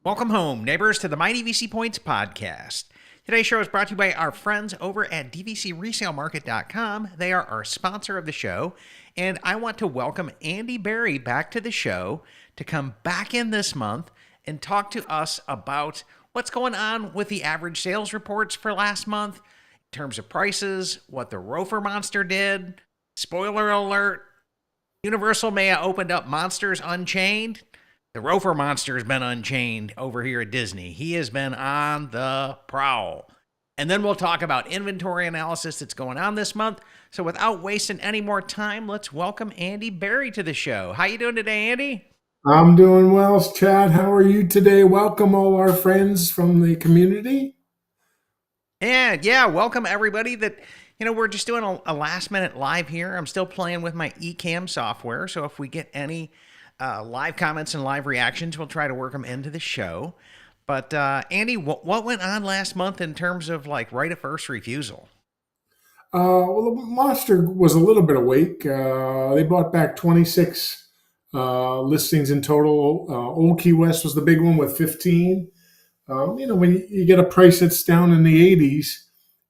Welcome home, neighbors, to the My DVC Points podcast. Today's show is brought to you by our friends over at DVCResaleMarket.com. They are our sponsor of the show, and I want to welcome Andy Berry back to the show to come back in this month and talk to us about what's going on with the average sales reports for last month in terms of prices, what the ROFR monster did. Spoiler alert, Universal may have opened up Monsters Unchained. The ROFR monster has been unchained over here at Disney. He has been on the prowl. And then we'll talk about inventory analysis that's going on this month. So without wasting any more time, let's welcome Andy Berry to the show. How you doing today, Andy? I'm doing well, Chad. How are you today? Welcome all our friends from the community. Yeah, welcome everybody we're just doing a last minute live here. I'm still playing with my eCam software. So if we get any live comments and live reactions, we'll try to work them into the show. But Andy, what went on last month in terms of like right of first refusal? Well, the monster was a little bit awake. They bought back 26 listings in total. Old Key West was the big one with 15. When you get a price that's down in the 80s,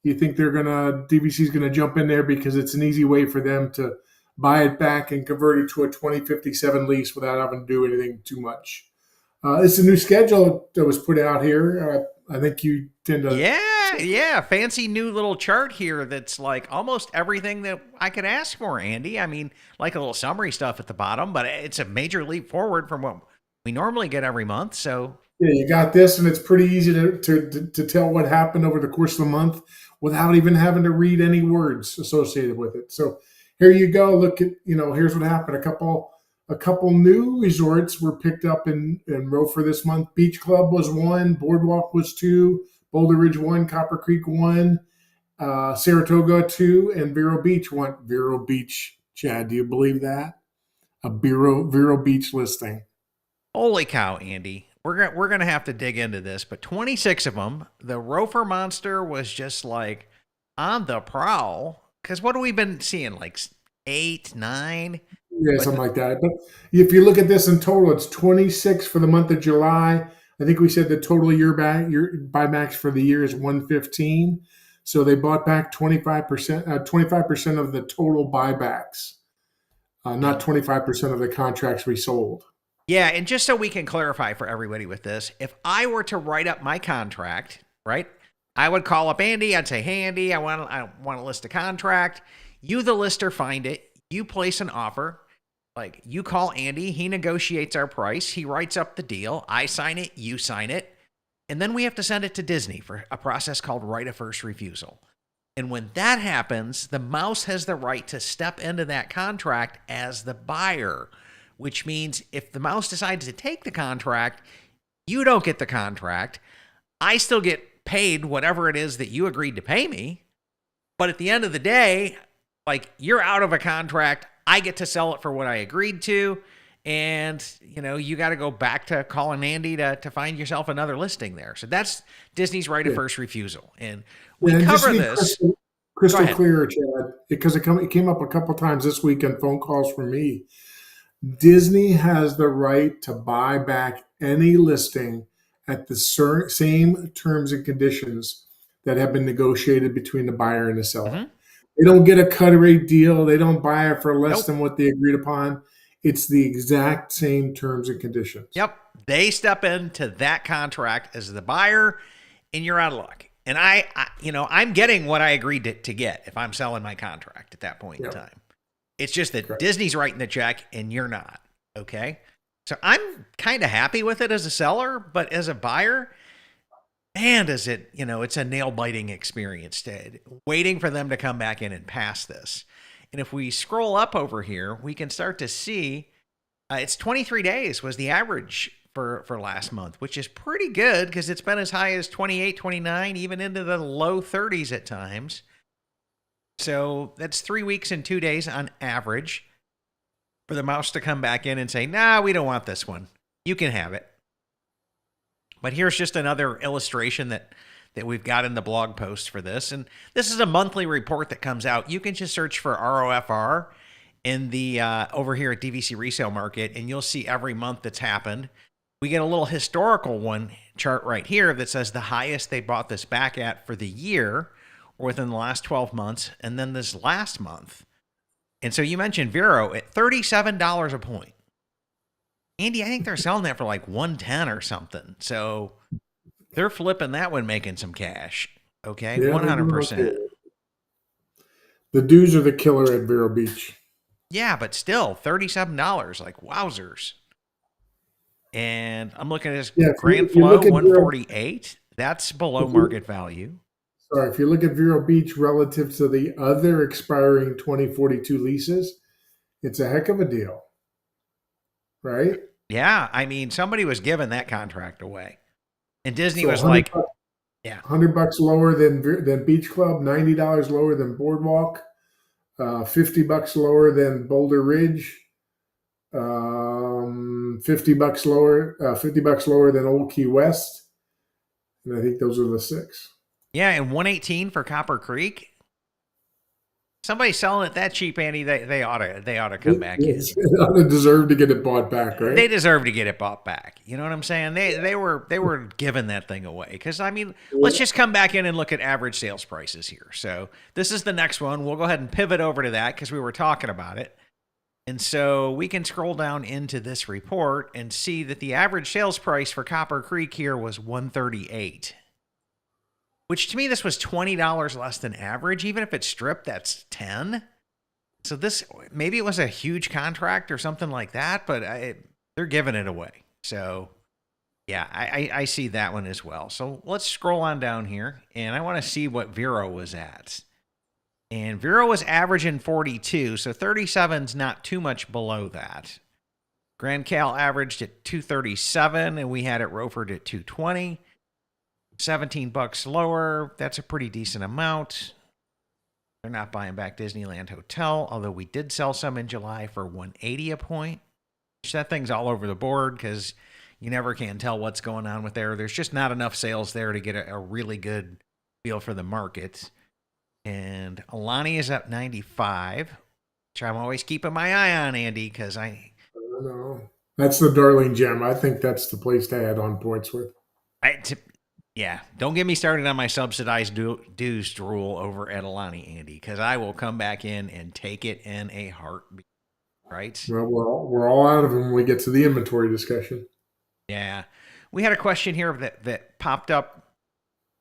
you think DVC's gonna jump in there because it's an easy way for them to buy it back and convert it to a 2057 lease without having to do anything too much. It's a new schedule that was put out here. I think you tend to... Yeah. Fancy new little chart here that's like almost everything that I could ask for, Andy. I mean, like a little summary stuff at the bottom, but it's a major leap forward from what we normally get every month. So yeah, you got this, and it's pretty easy to tell what happened over the course of the month without even having to read any words associated with it. So here you go. Look at, here's what happened. A couple new resorts were picked up in ROFR this month. Beach Club was 1, Boardwalk was 2, Boulder Ridge 1, Copper Creek 1, Saratoga 2, and Vero Beach 1. Vero Beach, Chad, do you believe that? A Vero Beach listing. Holy cow, Andy. We're gonna have to dig into this, but 26 of them. The ROFR monster was just like on the prowl. Because what have we been seeing? Like 8, 9? Yeah, something like that. But if you look at this in total, it's 26 for the month of July. I think we said the total year buybacks for the year is 115. So they bought back 25% of the total buybacks, not 25% of the contracts we sold. Yeah, and just so we can clarify for everybody with this, if I were to write up my contract, right, I would call up Andy. I'd say, hey, Andy, I want to list a contract. You, the lister, find it. You place an offer. Like, you call Andy. He negotiates our price. He writes up the deal. I sign it. You sign it. And then we have to send it to Disney for a process called right of first refusal. And when that happens, the mouse has the right to step into that contract as the buyer, which means if the mouse decides to take the contract, you don't get the contract. I still get paid whatever it is that you agreed to pay me. But at the end of the day, like, you're out of a contract. I get to sell it for what I agreed to. And, you got to go back to calling Andy to find yourself another listing there. So that's Disney's right of first refusal. And we cover this. Crystal clear, Chad, because it came up a couple times this week on phone calls from me. Disney has the right to buy back any listing at the same terms and conditions that have been negotiated between the buyer and the seller. Mm-hmm. They don't get a cut rate deal. They don't buy it for less than what they agreed upon. It's the exact same terms and conditions. Yep. They step into that contract as the buyer, and you're out of luck. And I'm getting what I agreed to get if I'm selling my contract at that point in time. It's just that Correct. Disney's writing the check and you're not. Okay. So I'm kind of happy with it as a seller, but as a buyer, man, it's a nail biting experience waiting for them to come back in and pass this. And if we scroll up over here, we can start to see it's 23 days was the average for last month, which is pretty good because it's been as high as 28, 29, even into the low 30s at times. So that's 3 weeks and 2 days on average for the mouse to come back in and say, nah, we don't want this one. You can have it. But here's just another illustration that we've got in the blog post for this. And this is a monthly report that comes out. You can just search for ROFR in the over here at DVC Resale Market, and you'll see every month that's happened. we get a little historical one chart right here that says the highest they bought this back at for the year or within the last 12 months, and then this last month. And so you mentioned Vero at $37 a point. Andy, I think they're selling that for like 110 or something. So they're flipping that one, making some cash. Okay, Yeah, 100%. The dues are the killer at Vero Beach. Yeah, but still, $37, like wowzers. And I'm looking at this Grand Flow, 148. That's below market value. Sorry, if you look at Vero Beach relative to the other expiring 2042 leases, it's a heck of a deal, right? Yeah, I mean, somebody was giving that contract away, and Disney So was like, $100 "Yeah, $100 lower than Beach Club, $90 lower than Boardwalk, $50 lower than Boulder Ridge, $50 lower, $50 lower than Old Key West, and I think those are the six. yeah," and 118 for Copper Creek. Somebody's selling it that cheap, Andy. They ought to come back in. They deserve to get it bought back, right? They deserve to get it bought back. You know what I'm saying? They were giving that thing away. Because I mean, let's just come back in and look at average sales prices here. So this is the next one. We'll go ahead and pivot over to that because we were talking about it. And so we can scroll down into this report and see that the average sales price for Copper Creek here was $138. Which to me, this was $20 less than average. Even if it's stripped, that's $10. So this, maybe it was a huge contract or something like that, but they're giving it away. So yeah, I see that one as well. So let's scroll on down here, and I want to see what Vero was at. And Vero was averaging 42, so 37's not too much below that. Grand Cal averaged at 237, and we had it ROFR'd at 220. $17 lower. That's a pretty decent amount. They're not buying back Disneyland Hotel, although we did sell some in July for $180 a point. That thing's all over the board because you never can tell what's going on with there. There's just not enough sales there to get a really good feel for the market. And Alani is up 95, which I'm always keeping my eye on, Andy, because I don't know. That's the darling gem. I think that's the place to add on Portsmouth. Yeah, don't get me started on my subsidized dues rule over at Alani, Andy, because I will come back in and take it in a heartbeat, right? Well, we're all out of them when we get to the inventory discussion. Yeah. We had a question here that popped up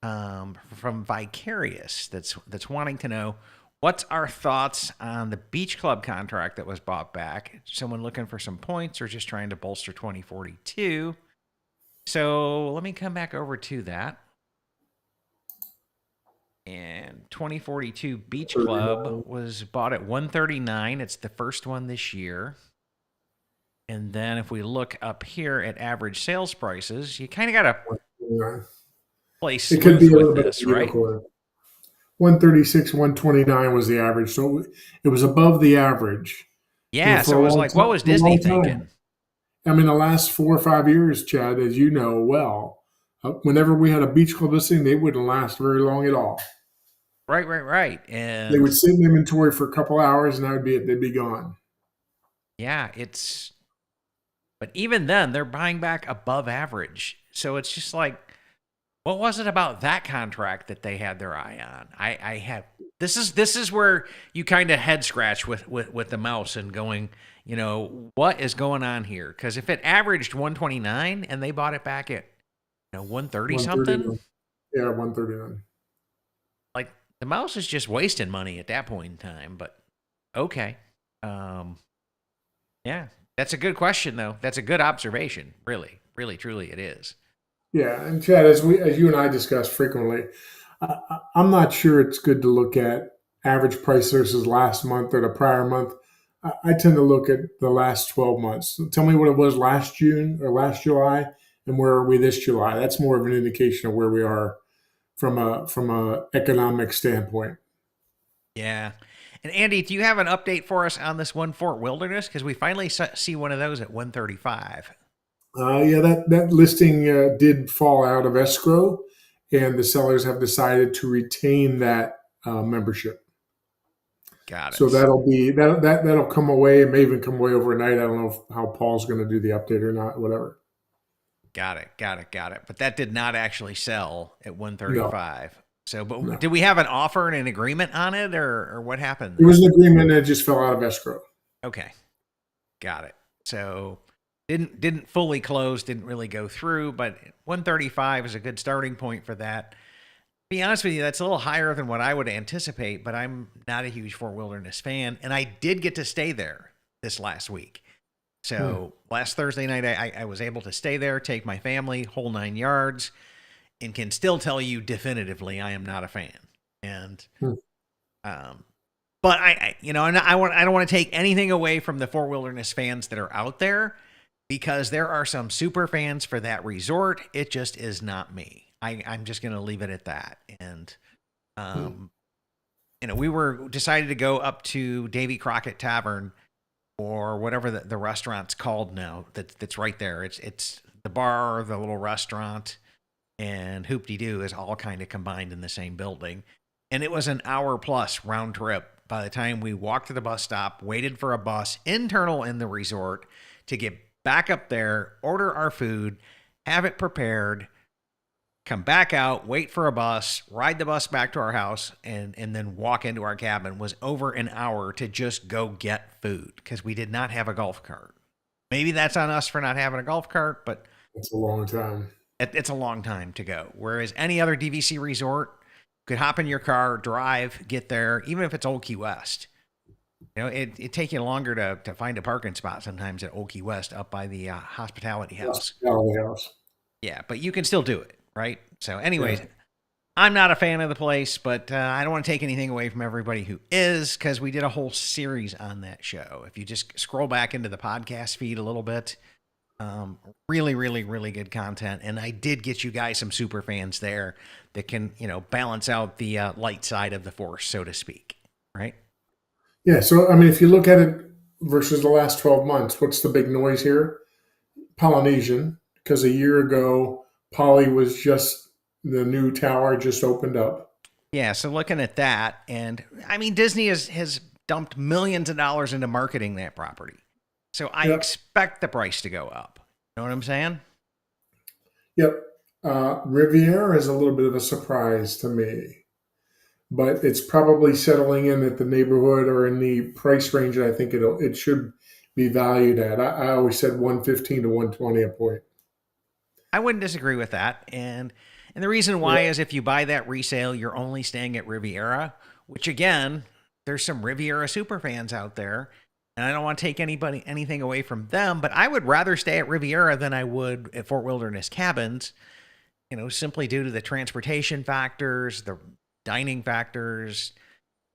from Vicarious that's wanting to know, what's our thoughts on the Beach Club contract that was bought back? Someone looking for some points or just trying to bolster 2042? So let me come back over to that. And 2042 Beach Club was bought at 139. It's the first one this year. And then if we look up here at average sales prices, you kind of got to play sleuth with this, right? 136, 129 was the average. So it was above the average. Yeah, so it was like, what was Disney thinking? I mean, the last 4 or 5 years, Chad, as you know well, whenever we had a Beach Club listing, they wouldn't last very long at all. Right. And they would sit in inventory for a couple hours, and that would be it. They'd be gone. Yeah, but even then, they're buying back above average. So it's just like, what was it about that contract that they had their eye on? This is where you kind of head scratch with the mouse and going, what is going on here? Because if it averaged 129 and they bought it back at 130 something, yeah, 139. Like the mouse is just wasting money at that point in time. But okay, yeah, that's a good question though. That's a good observation. Really, really, truly, it is. Yeah, and Chad, as you and I discuss frequently, I'm not sure it's good to look at average price versus last month or the prior month. I tend to look at the last 12 months. Tell me what it was last June or last July, and where are we this July? That's more of an indication of where we are from a economic standpoint. Yeah. And Andy, do you have an update for us on this one Fort Wilderness? Because we finally see one of those at 135. Yeah, that listing did fall out of escrow, and the sellers have decided to retain that membership. Got it. So that'll come away. It may even come away overnight. I don't know how Paul's going to do the update or not. Whatever. Got it. Got it. Got it. But that did not actually sell at No, 135. So, but no. did we have an offer and an agreement on it, or what happened It there? was an agreement and it just fell out of escrow. Okay, got it. So didn't fully close, didn't really go through, but 135 is a good starting point for that. Be honest with you, that's a little higher than what I would anticipate, but I'm not a huge Fort Wilderness fan, and I did get to stay there this last week. Hmm. So last Thursday night, I was able to stay there, take my family, whole 9 yards, and can still tell you definitively I am not a fan. And Hmm. um, but and I don't want to take anything away from the Fort Wilderness fans that are out there, because there are some super fans for that resort. It just is not me. I'm just going to leave it at that. And Hmm. we were decided to go up to Davy Crockett Tavern, or whatever the restaurant's called now. That's right there. It's the bar, the little restaurant, and Hoop-de-Doo is all kind of combined in the same building. And it was an hour plus round trip by the time we walked to the bus stop, waited for a bus internal in the resort to get back up there, order our food, have it prepared, come back out, wait for a bus, ride the bus back to our house, and then walk into our cabin. Was over an hour to just go get food because we did not have a golf cart. Maybe that's on us for not having a golf cart, but It's a long time. it's a long time to go. Whereas any other DVC resort could hop in your car, drive, get there, even if it's Old Key West. It take you longer to find a parking spot sometimes at Old Key West up by the hospitality house. Hospitality house. Yeah, but you can still do it, right? So, Yeah. anyways, I'm not a fan of the place, but I don't want to take anything away from everybody who is, because we did a whole series on that show. If you just scroll back into the podcast feed a little bit, really, really, really good content. And I did get you guys some super fans there that can, balance out the light side of the force, so to speak, right? Yeah. So, I mean, if you look at it versus the last 12 months, what's the big noise here? Polynesian, because a year ago, Poly was just the new tower just opened up. Yeah, so looking at that, and I mean, Disney has dumped millions of dollars into marketing that property. So I Yep. expect the price to go up. You know what I'm saying? Yep. Riviera is a little bit of a surprise to me, but it's probably settling in at the neighborhood or in the price range that I think it should be valued at. I always said 115 to 120 a point. I wouldn't disagree with that. And the reason Yeah. why is if you buy that resale, you're only staying at Riviera, which again, there's some Riviera super fans out there. And I don't want to take anything away from them, but I would rather stay at Riviera than I would at Fort Wilderness Cabins, simply due to the transportation factors, the dining factors,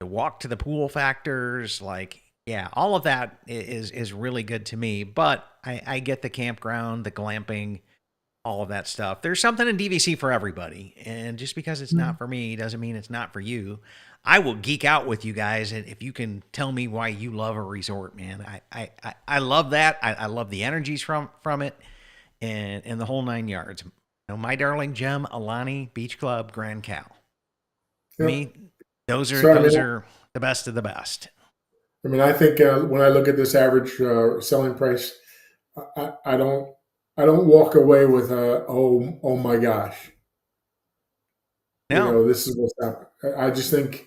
the walk to the pool factors. Like, yeah, all of that is really good to me. But I get the campground, the glamping, all of that stuff. There's something in DVC for everybody. And just because it's not for me doesn't mean it's not for you. I will geek out with you guys, and if you can tell me why you love a resort, man. I love that. I love the energies from it, and the whole 9 yards. My darling gem, Alani Beach Club, Grand Cal. Yep. Me, those are So the best of the best. I think when I look at this average selling price, I don't walk away with a oh my gosh, No, this is what's happening.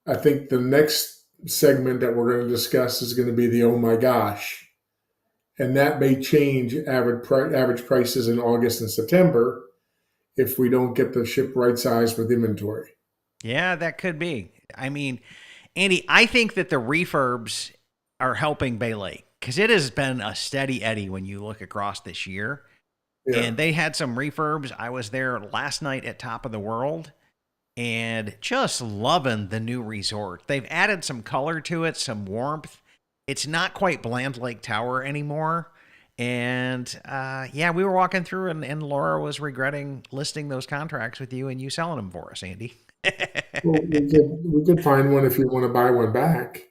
I think the next segment that we're going to discuss is going to be the oh my gosh, and that may change average prices in August and September if we don't get the ship right size with inventory. yeah, that could be. I mean, Andy, I think that the refurbs are helping Bay Lake because it has been a steady eddy when you look across this year. Yeah. And they had some refurbs. I was there last night at Top of the World and just loving the new resort. They've added some color to it, some warmth. It's not quite Bland Lake Tower anymore. And yeah, we were walking through and Laura was regretting listing those contracts with you and you selling them for us, Andy. Well, we could find one if you want to buy one back.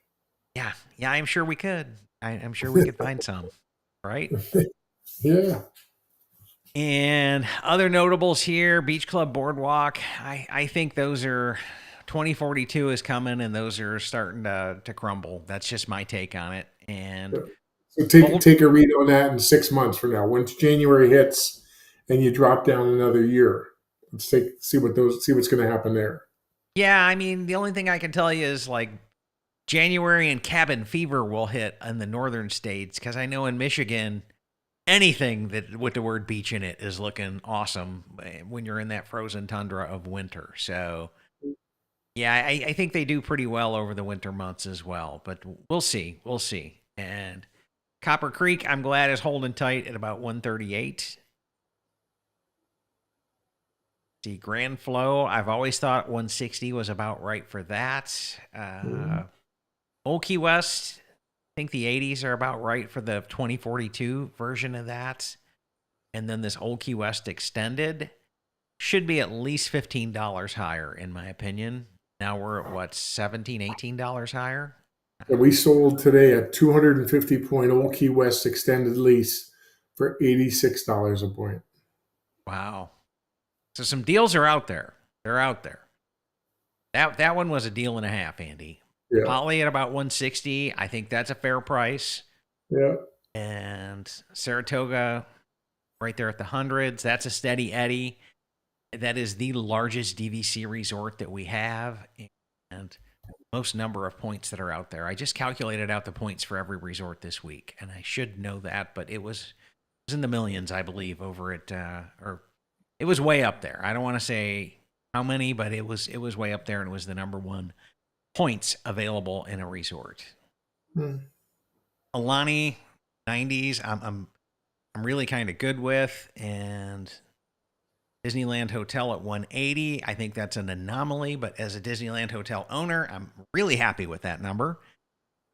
Yeah, I'm sure we could. I'm sure we could find some, right? Yeah. And other notables here, Beach Club Boardwalk. I think those are 2042 is coming, and those are starting to crumble. That's just my take on it. And So take a read on that in 6 months from now. Once January hits, and you drop down another year. See what's going to happen there. Yeah, I mean, the only thing I can tell you is like January and cabin fever will hit in the northern states, because I know in Michigan, anything that with the word beach in it is looking awesome when you're in that frozen tundra of winter. So, yeah, I think they do pretty well over the winter months as well. But we'll see. We'll see. And Copper Creek, I'm glad, is holding tight at about 138. The Grand Flow, I've always thought 160 was about right for that. Old Key West, I think the 80s are about right for the 2042 version of that. And then this Old Key West Extended should be at least $15 higher, in my opinion. Now we're at what, $17, $18 higher? And we sold today a 250 point Old Key West extended lease for $86 a point. Wow. So some deals are out there. They're out there. That one was a deal and a half, Andy. Yeah. Poly at about 160. I think that's a fair price. Yeah. And Saratoga right there at the hundreds. That's a steady Eddie. That is the largest DVC resort that we have, and most number of points that are out there. I just calculated out the points for every resort this week, and I should know that, but it was in the millions, I believe, over at or it was way up there. I don't want to say how many, but it was way up there, and it was the number one points available in a resort. Alani 90s, I'm really kind of good with, and Disneyland Hotel at 180. I think that's an anomaly, but as a Disneyland Hotel owner, I'm really happy with that number.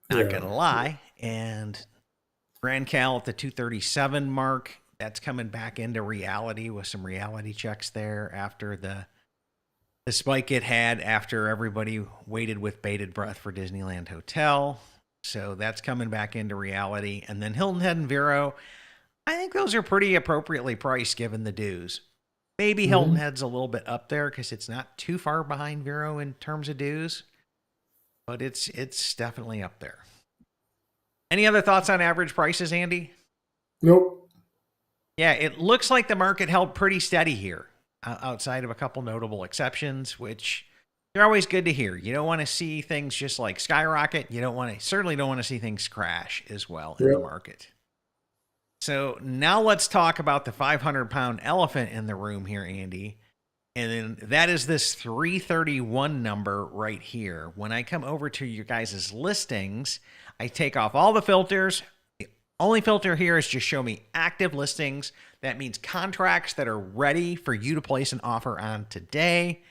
Not gonna lie. And Grand Cal at the 237 mark. That's coming back into reality with some reality checks there after the spike it had after everybody waited with bated breath for Disneyland Hotel. So that's coming back into reality. And then Hilton Head and Vero, I think those are pretty appropriately priced given the dues. Maybe Hilton Head's a little bit up there because it's not too far behind Vero in terms of dues, but it's definitely up there. Any other thoughts on average prices, Andy? Nope. Yeah, it looks like the market held pretty steady here, outside of a couple notable exceptions, which they're always good to hear. You don't want to see things just like skyrocket. You certainly don't want to see things crash as well in the market. So now let's talk about the 500-pound elephant in the room here, Andy. And then that is this 331 number right here. When I come over to your guys' listings, I take off all the filters. The only filter here is just show me active listings. That means contracts that are ready for you to place an offer on today.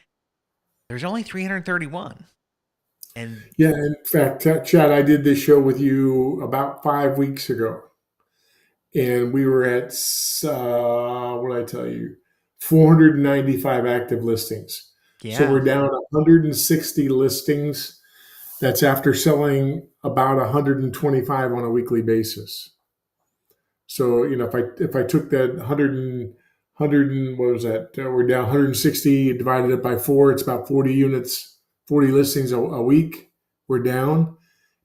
There's only 331. And yeah, in fact, Chad, I did this show with you about 5 weeks ago. And we were at, what did I tell you? 495 active listings. yeah. So we're down 160 listings. That's after selling about 125 on a weekly basis. So, if I took that 100 what was that? We're down 160, divided it by 4, it's about 40 units, 40 listings a week. We're down.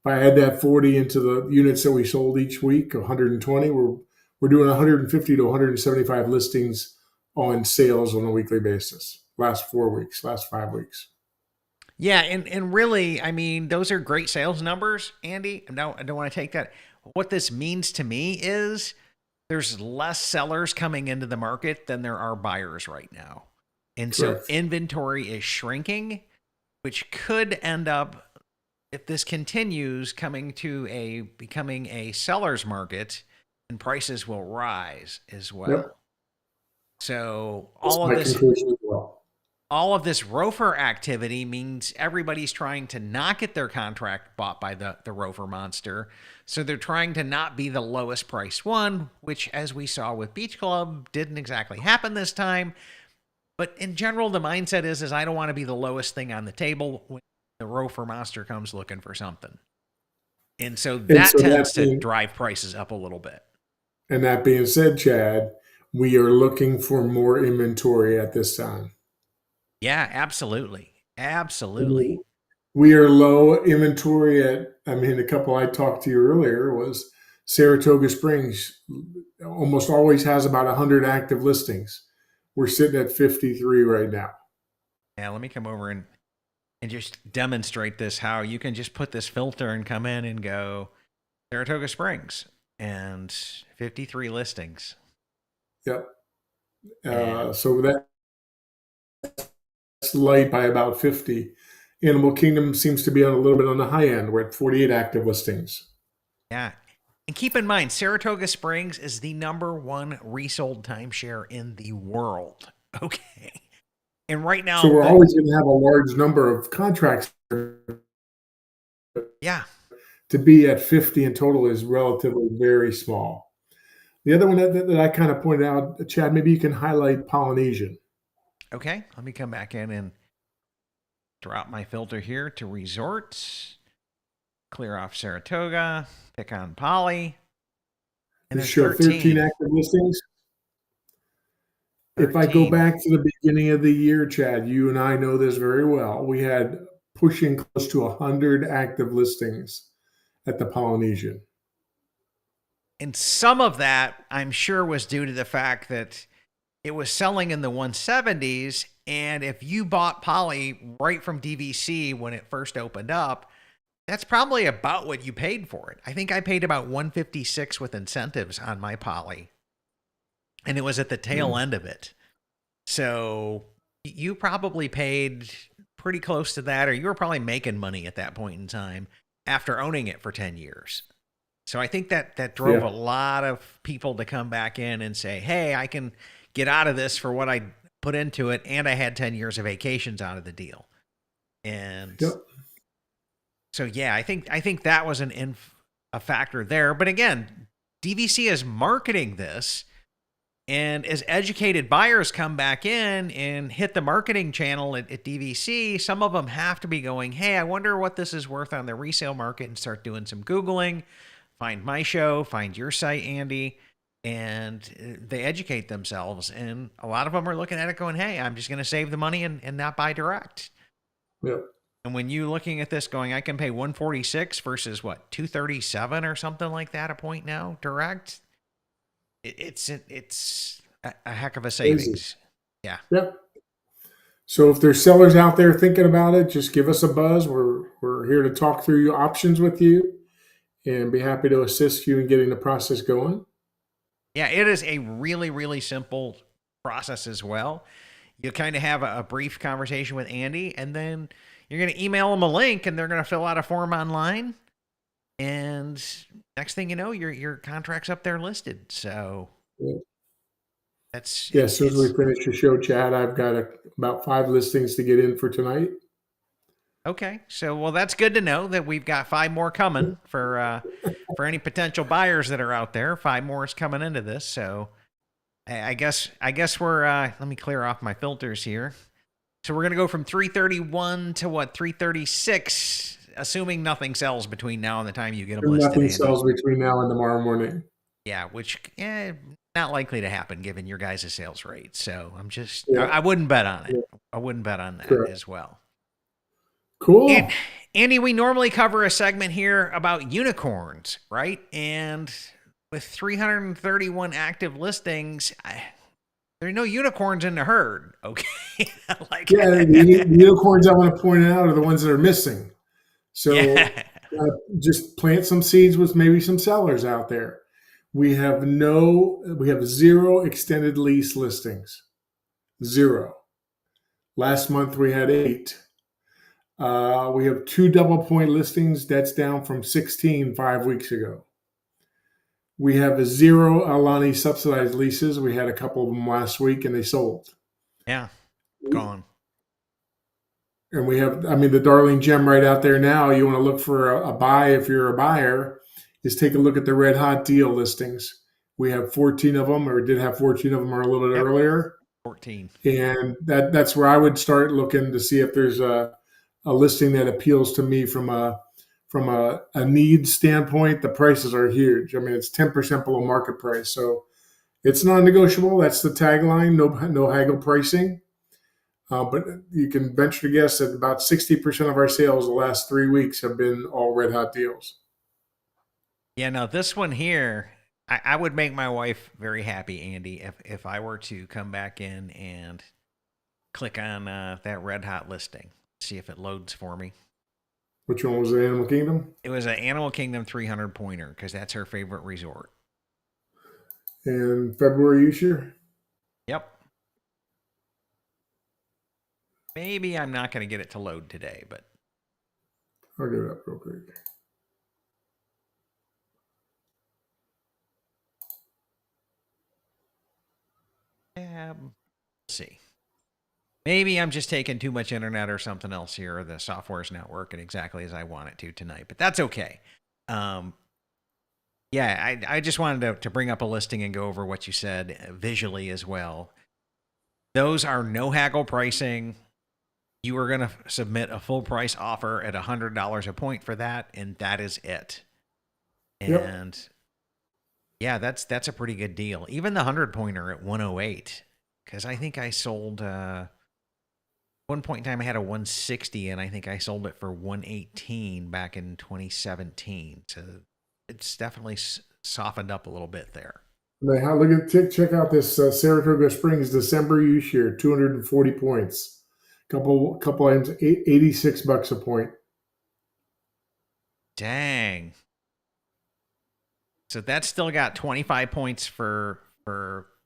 If I add that 40 into the units that we sold each week, 120, we're doing 150 to 175 listings on sales on a weekly basis. Last 4 weeks, last 5 weeks. Yeah, and really, I mean, those are great sales numbers, Andy. I don't want to take that. What this means to me is there's less sellers coming into the market than there are buyers right now. And Correct. So inventory is shrinking, which could end up, if this continues, becoming a seller's market, and prices will rise as well. Yep. So all of this ROFR activity means everybody's trying to not get their contract bought by the ROFR monster. So they're trying to not be the lowest priced one, which, as we saw with Beach Club, didn't exactly happen this time. But in general, the mindset is I don't want to be the lowest thing on the table when the ROFR monster comes looking for something. And so that tends to drive prices up a little bit. And that being said, Chad, we are looking for more inventory at this time. Yeah, absolutely. Absolutely. We are low inventory at, a couple I talked to you earlier was Saratoga Springs almost always has about 100 active listings. We're sitting at 53 right now. Yeah, let me come over and just demonstrate this, how you can just put this filter and come in and go Saratoga Springs and 53 listings. Yep. And So that's light by about 50. Animal Kingdom seems to be on a little bit on the high end. We're at 48 active listings. yeah. And keep in mind, Saratoga Springs is the #1 resold timeshare in the world. Okay. And right So now, we're always going to have a large number of contracts. yeah. To be at 50 in total is relatively very small. The other one that I kind of pointed out, Chad, maybe you can highlight Polynesian. Okay. Let me come back in and drop my filter here to resorts. Clear off Saratoga. Pick on Poly. And They there's show 13 active listings. 13. If I go back to the beginning of the year, Chad, you and I know this very well. We had pushing close to 100 active listings at the Polynesian. And some of that, I'm sure, was due to the fact that it was selling in the 170s. And if you bought Poly right from DVC when it first opened up, that's probably about what you paid for it. I think I paid about $156 with incentives on my Poly. And it was at the tail end of it. So you probably paid pretty close to that, or you were probably making money at that point in time after owning it for 10 years. So I think that drove a lot of people to come back in and say, hey, I can get out of this for what I put into it, and I had 10 years of vacations out of the deal. And so, yeah, I think that was a factor there. But again, DVC is marketing this, and as educated buyers come back in and hit the marketing channel at DVC, some of them have to be going, hey, I wonder what this is worth on the resale market, and start doing some Googling. Find my show, find your site, Andy, and they educate themselves. And a lot of them are looking at it going, hey, I'm just going to save the money and not buy direct. Yep. And when you're looking at this going, I can pay $146 versus what, $237 or something like that a point now direct, it's a heck of a savings. Crazy. Yeah. Yep. So if there's sellers out there thinking about it, just give us a buzz. We're here to talk through your options with you and be happy to assist you in getting the process going. Yeah, it is a really, really simple process as well. You kind of have a brief conversation with Andy, and then you're going to email them a link, and they're going to fill out a form online. And next thing you know, your contract's up there listed. So that's as soon as we finish the show, Chad, I've got about 5 listings to get in for tonight. Okay, so well, that's good to know that we've got 5 more coming for any potential buyers that are out there. 5 more is coming into this, so I guess we're let me clear off my filters here. So we're gonna go from 331 to what, 336, assuming nothing sells between now and the time you get them listed. Nothing sells between now and tomorrow morning. Yeah, which not likely to happen given your guys' sales rate. So I'm just I wouldn't bet on it. Yeah. I wouldn't bet on that as well. Cool. And Andy, we normally cover a segment here about unicorns, right? And with 331 active listings, there are no unicorns in the herd. Okay. The unicorns I want to point out are the ones that are missing. So just plant some seeds with maybe some sellers out there. We have 0 extended lease listings. 0. Last month we had 8. We have 2 double point listings. That's down from 16 5 weeks ago. We have 0 Alani subsidized leases. We had a couple of them last week and they sold. Yeah, gone. And we have, the darling gem right out there now. You want to look for a buy if you're a buyer, is take a look at the red hot deal listings. We have 14 of them, or did have 14 of them, or a little bit earlier. 14. And that's where I would start looking to see if there's a listing that appeals to me from a need standpoint. The prices are huge. It's 10% below market price, so it's non-negotiable. That's the tagline. No haggle pricing. But you can venture to guess that about 60% of our sales the last 3 weeks have been all red hot deals. Yeah, no, this one here, I would make my wife very happy, Andy, if I were to come back in and click on that red hot listing, see if it loads for me. Which one was the Animal Kingdom? It was an Animal Kingdom 300 pointer because that's her favorite resort. And February each year? Yep. Maybe I'm not going to get it to load today, but I'll get it up real quick. we'll see. Maybe I'm just taking too much internet or something else here, or the software's not working exactly as I want it to tonight, but that's okay. Yeah, I just wanted to bring up a listing and go over what you said visually as well. Those are no haggle pricing. You are going to submit a full price offer at $100 a point for that, and that is it. And yep. Yeah, that's a pretty good deal. Even the 100 pointer at 108, because I think I sold one point in time I had a 160, and I think I sold it for 118 back in 2017. So it's definitely softened up a little bit there. Look at check out this Saratoga Springs December use year, 240 points. Couple items, $86 a point. Dang. So that's still got 25 points for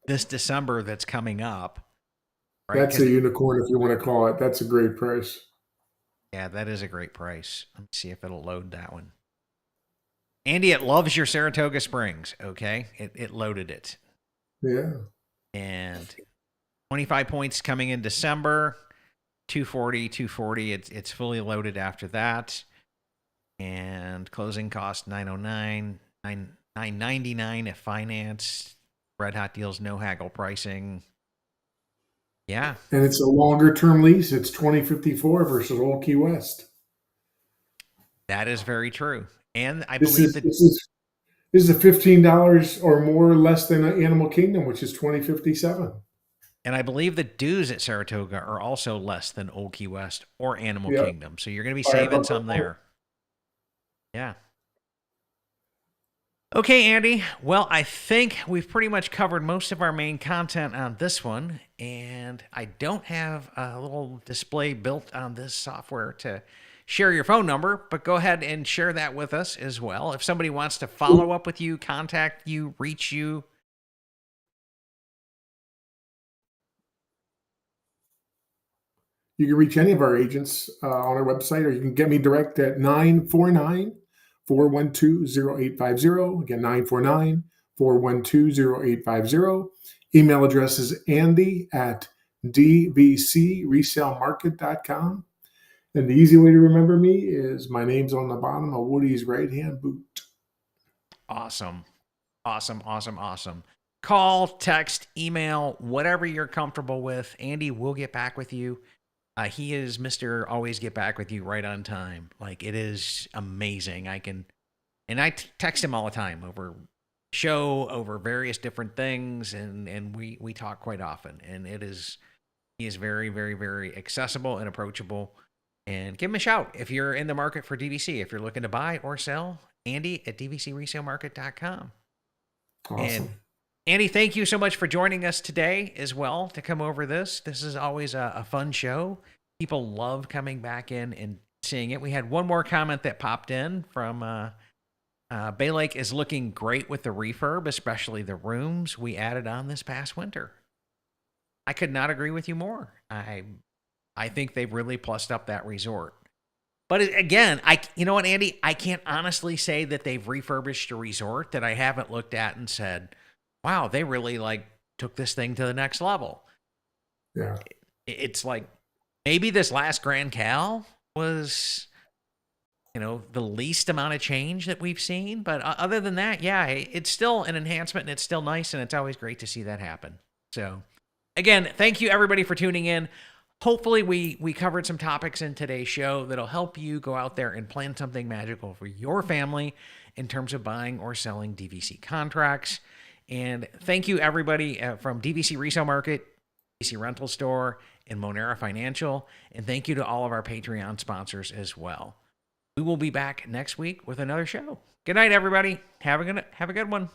this December that's coming up. Right? That's a unicorn, if you want to call it. That's a great price. Yeah, that is a great price. Let me see if it'll load that one. Andy, it loves your Saratoga Springs, okay? It loaded it. Yeah. And 25 points coming in December, 240. It's fully loaded after that. And closing cost $909, $999 if financed. Red hot deals, no haggle pricing. Yeah. And it's a longer term lease. It's 2054 versus Old Key West. That is very true. And I this believe is a $15 or more less than Animal Kingdom, which is 2057. And I believe the dues at Saratoga are also less than Old Key West or Animal Kingdom. So you're going to be saving some there. Yeah. Okay, Andy. Well, I think we've pretty much covered most of our main content on this one. And I don't have a little display built on this software to share your phone number, but go ahead and share that with us as well. If somebody wants to follow up with you, contact you, reach you. You can reach any of our agents on our website, or you can get me direct at 949-412-0850. Again, 949-412-0850. Email address is andy@dvcresalemarket.com. And the easy way to remember me is my name's on the bottom of Woody's right-hand boot. Awesome. Call, text, email, whatever you're comfortable with. Andy will get back with you. He is Mr. Always Get Back With You right on time. Like, it is amazing. I text him all the time over show, over various different things, and we talk quite often. And he is very, very, very accessible and approachable. And give him a shout if you're in the market for DVC. If you're looking to buy or sell, Andy at DVCResaleMarket.com. Awesome. And Andy, thank you so much for joining us today as well to come over this. This is always a fun show. People love coming back in and seeing it. We had one more comment that popped in from Bay Lake is looking great with the refurb, especially the rooms we added on this past winter. I could not agree with you more. I think they've really plussed up that resort. But again, you know what, Andy? I can't honestly say that they've refurbished a resort that I haven't looked at and said, wow, they really took this thing to the next level. Yeah. It's like maybe this last Grand Cal was, the least amount of change that we've seen. But other than that, yeah, it's still an enhancement and it's still nice. And it's always great to see that happen. So again, thank you everybody for tuning in. Hopefully we covered some topics in today's show that'll help you go out there and plan something magical for your family in terms of buying or selling DVC contracts. And thank you, everybody from DVC Resale Market, DVC Rental Store, and Monera Financial. And thank you to all of our Patreon sponsors as well. We will be back next week with another show. Good night, everybody. Have a good one.